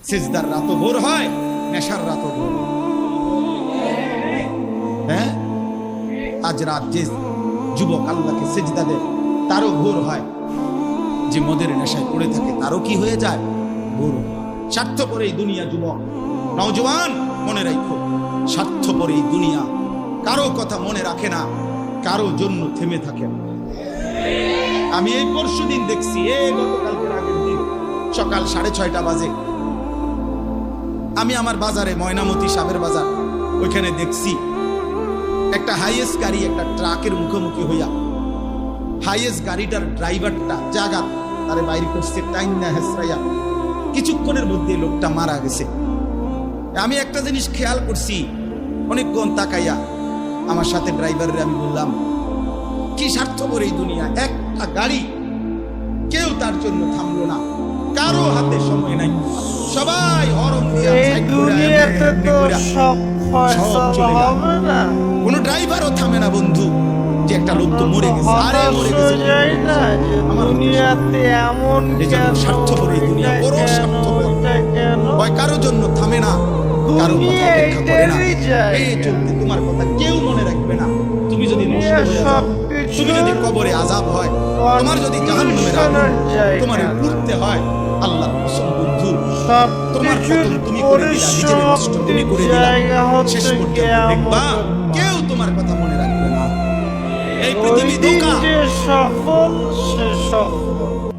সিজদার রাতও ভোর হয়, নেশার রাতও ভোর। হ্যাঁ, আজ রাত যে যুবক আল্লাহকে সিজদা দেয় তারও ভোর হয়, যে মদের নেশায় পড়ে থাকে তারও কি হয়ে যায়, ভোর। স্বার্থপর এই দুনিয়া যুবক, নওজওয়ান মনে রাখো, স্বার্থপর এই দুনিয়া কারো কথা মনে রাখে না, কারো জন্য থেমে থাকে না। আমি এই পরশুদিন দেখছি, গতকালকের আগের দিন সকাল 6:30 বাজে আমি আমার বাজারে, ময়নামতি সাবের বাজার, ওইখানে দেখছি একটা হাইয়েস্ট গাড়ি একটা ট্রাকের মুখোমুখি হইয়া, হাইয়েস্ট গাড়িটার ড্রাইভারটা জায়গা তারে বাইরে করছে টাইম না হেসরাইয়া, কিছুক্ষণের মধ্যে লোকটা মারা গেছে। আমি একটা জিনিস খেয়াল করছি, অনেকক্ষণ তাকাইয়া আমার সাথে ড্রাইভারের আমি বললাম, কি স্বার্থপর এই দুনিয়া, একটা গাড়ি কেউ তার জন্য থামলো না, কারো হাতে সময় নাই, সবাই হরন দিয়া সাইড করে দুনিয়াতে তো সব ফয়সালা হবে না, কোনো ড্রাইভারও থামে না বন্ধু, যে একটা লোক তো মরে গেছে, আরে মরে গেছে, যায় না যে দুনিয়াতে এমন কেন, স্বার্থপর এই দুনিয়া, বড় স্বার্থপর, হয় কারো জন্য থামে না, কারো কথা অপেক্ষা করে না, এই চলতে তোমার কথা কেউ মনে রাখবে না। তুমি যদি নষ্ট হয়ে যাও, তুমি যদি কবরে আযাব হয়, তোমার যদি জাহান্নামের আগুন তোমার পুড়তে হয়, আল্লাহর কসম বন্ধু, তোমার পতন তুমি করে দিলা, নিজের নষ্ট তুমি করে দিলা, শেষ পর্যন্ত দেখবা কেউ তোমার কথা মনে রাখবে না। এই পৃথিবী ধোঁকা, সফল সে সফল।